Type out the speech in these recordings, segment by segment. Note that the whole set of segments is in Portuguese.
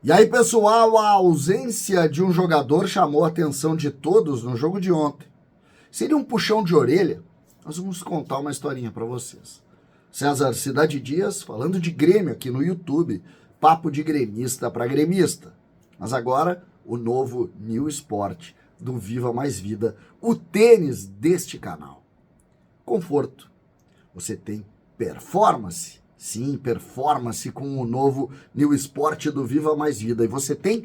E aí, pessoal, a ausência de um jogador chamou a atenção de todos no jogo de ontem. Seria um puxão de orelha? Nós vamos contar uma historinha para vocês. César Cidade Dias falando de Grêmio aqui no YouTube. Papo de gremista para gremista. Mas agora, o novo New Sport do Viva Mais Vida, o tênis deste canal. Conforto. Você tem performance. Sim, performance com o novo New Sport do Viva Mais Vida. E você tem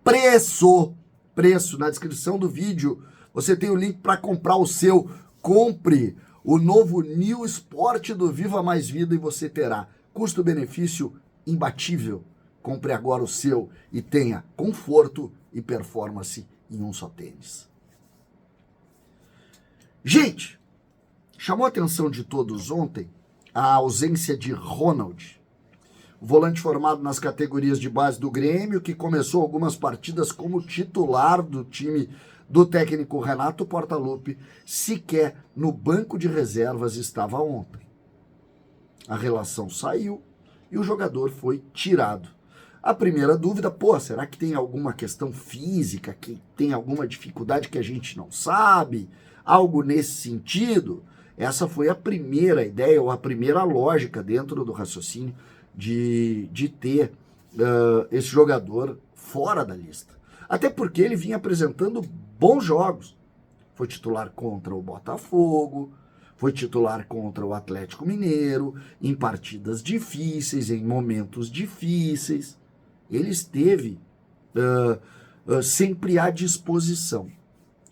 preço. Preço na descrição do vídeo. Você tem o link para comprar o seu. Compre o novo New Sport do Viva Mais Vida e você terá custo-benefício imbatível. Compre agora o seu e tenha conforto e performance em um só tênis. Gente, chamou a atenção de todos ontem a ausência de Ronald, o volante formado nas categorias de base do Grêmio, que começou algumas partidas como titular do time do técnico Renato Portaluppi, sequer no banco de reservas estava ontem. A relação saiu e o jogador foi tirado. A primeira dúvida, será que tem alguma questão física, que tem alguma dificuldade que a gente não sabe? Algo nesse sentido? Essa foi a primeira ideia, ou a primeira lógica dentro do raciocínio de ter esse jogador fora da lista. Até porque ele vinha apresentando bons jogos. Foi titular contra o Botafogo, foi titular contra o Atlético Mineiro, em partidas difíceis, em momentos difíceis. Ele esteve sempre à disposição.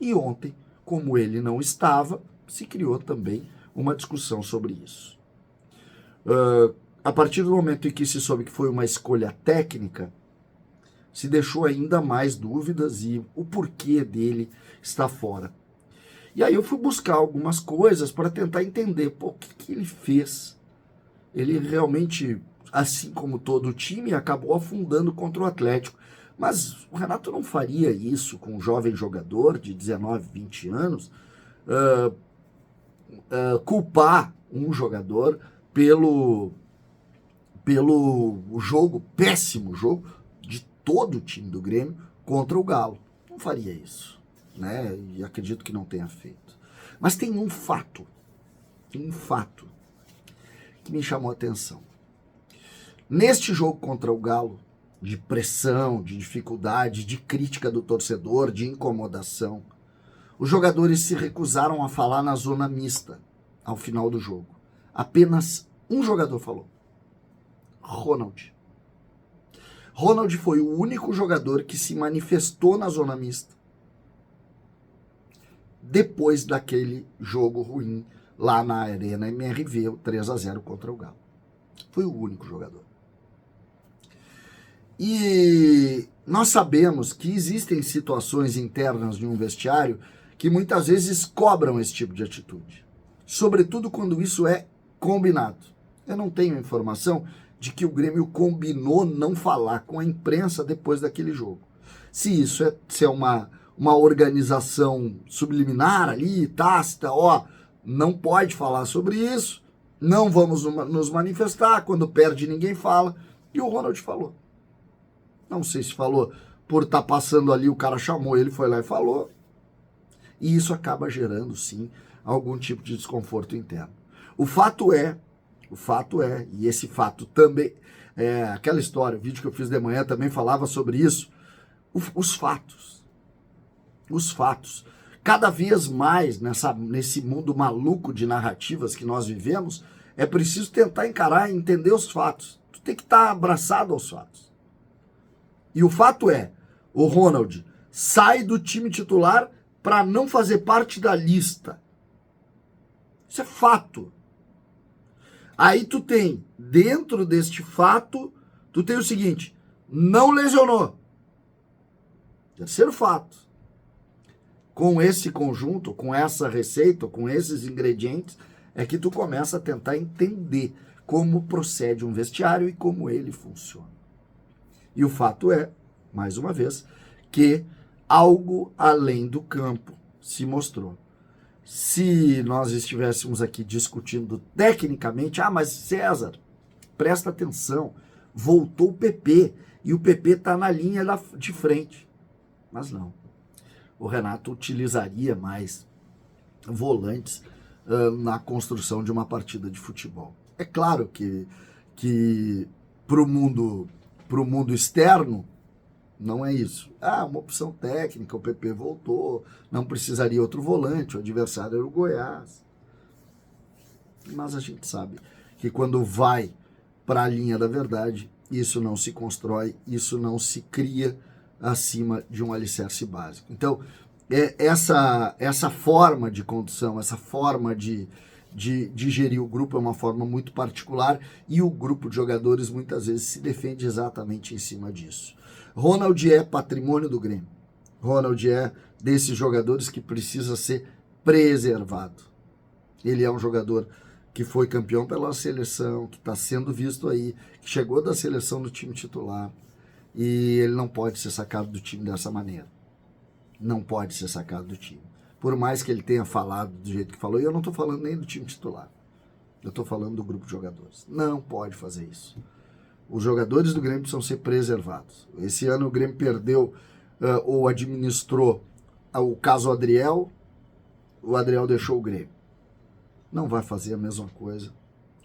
E ontem, como ele não estava, se criou também uma discussão sobre isso. A partir do momento em que se soube que foi uma escolha técnica, se deixou ainda mais dúvidas e o porquê dele estar fora. E aí eu fui buscar algumas coisas para tentar entender o que ele fez. Ele realmente, assim como todo o time, acabou afundando contra o Atlético. Mas o Renato não faria isso com um jovem jogador de 19, 20 anos, culpar um jogador pelo jogo, péssimo jogo, de todo o time do Grêmio contra o Galo. Não faria isso, né? E acredito que não tenha feito. Mas tem um fato que me chamou a atenção. Neste jogo contra o Galo, de pressão, de dificuldade, de crítica do torcedor, de incomodação, os jogadores se recusaram a falar na zona mista ao final do jogo. Apenas um jogador falou. Ronald. Ronald foi o único jogador que se manifestou na zona mista depois daquele jogo ruim lá na Arena MRV, o 3-0 contra o Galo. Foi o único jogador. E nós sabemos que existem situações internas de um vestiário que muitas vezes cobram esse tipo de atitude, sobretudo quando isso é combinado. Eu não tenho informação de que o Grêmio combinou não falar com a imprensa depois daquele jogo. Se isso é uma organização subliminar ali, tácita, não pode falar sobre isso, não vamos nos manifestar, quando perde ninguém fala, e o Ronald falou. Não sei se falou por estar passando ali, o cara chamou, ele foi lá e falou, e isso acaba gerando, sim, algum tipo de desconforto interno. O fato é, e esse fato também, aquela história, o vídeo que eu fiz de manhã também falava sobre isso, os fatos. Cada vez mais nesse mundo maluco de narrativas que nós vivemos, é preciso tentar encarar e entender os fatos. Tu tem que estar abraçado aos fatos. E o fato é, o Ronald sai do time titular para não fazer parte da lista. Isso é fato. Aí tu tem, dentro deste fato, tu tem o seguinte, não lesionou. Terceiro fato. Com esse conjunto, com essa receita, com esses ingredientes, é que tu começa a tentar entender como procede um vestiário e como ele funciona. E o fato é, mais uma vez, que algo além do campo se mostrou. Se nós estivéssemos aqui discutindo tecnicamente, mas César, presta atenção, voltou o PP, e o PP está na linha de frente. Mas não. O Renato utilizaria mais volantes na construção de uma partida de futebol. É claro que para o mundo externo, não é isso. Uma opção técnica, o PP voltou, não precisaria outro volante, o adversário era o Goiás. Mas a gente sabe que quando vai para a linha da verdade, isso não se constrói, isso não se cria acima de um alicerce básico. Então, essa forma de condução, essa forma de gerir o grupo é uma forma muito particular, e o grupo de jogadores muitas vezes se defende exatamente em cima disso. Ronald é patrimônio do Grêmio. Ronald é desses jogadores que precisa ser preservado. Ele é um jogador que foi campeão pela seleção, que está sendo visto aí, que chegou da seleção no time titular, e ele não pode ser sacado do time dessa maneira. Não pode ser sacado do time. Por mais que ele tenha falado do jeito que falou, e eu não estou falando nem do time titular, eu estou falando do grupo de jogadores. Não pode fazer isso. Os jogadores do Grêmio precisam ser preservados. Esse ano o Grêmio perdeu ou administrou o caso Adriel, o Adriel deixou o Grêmio. Não vai fazer a mesma coisa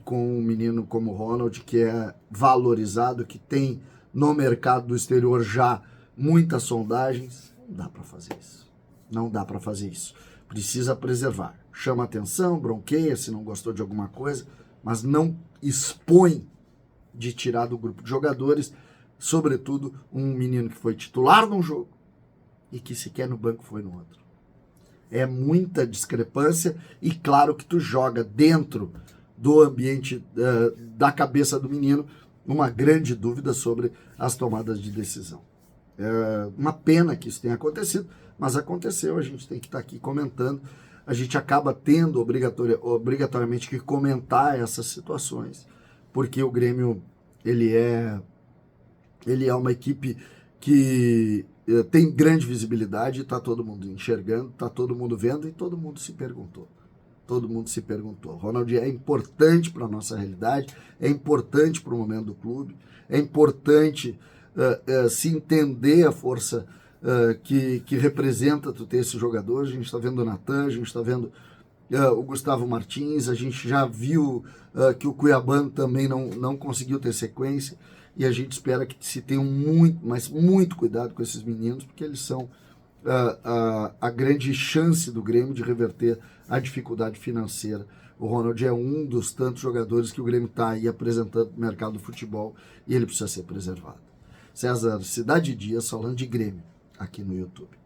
com um menino como o Ronald, que é valorizado, que tem no mercado do exterior já muitas sondagens. Não dá para fazer isso. Não dá para fazer isso. Precisa preservar. Chama atenção, bronqueia se não gostou de alguma coisa, mas não expõe de tirar do grupo de jogadores, sobretudo um menino que foi titular num jogo e que sequer no banco foi no outro. É muita discrepância, e claro que tu joga dentro do ambiente da cabeça do menino uma grande dúvida sobre as tomadas de decisão. É uma pena que isso tenha acontecido, mas aconteceu, a gente tem que estar aqui comentando. A gente acaba tendo obrigatoriamente que comentar essas situações, porque o Grêmio ele é uma equipe que tem grande visibilidade, está todo mundo enxergando, está todo mundo vendo, e todo mundo se perguntou. Todo mundo se perguntou. Ronald é importante para a nossa realidade, é importante para o momento do clube, é importante se entender a força que representa tu ter esse jogador. A gente está vendo o Natan, a gente está vendo o Gustavo Martins, a gente já viu que o Cuiabano também não conseguiu ter sequência, e a gente espera que se tenha muito cuidado com esses meninos, porque eles são a grande chance do Grêmio de reverter a dificuldade financeira. O Ronald é um dos tantos jogadores que o Grêmio está aí apresentando no mercado do futebol, e ele precisa ser preservado. César Cidade Dias falando de Grêmio aqui no YouTube.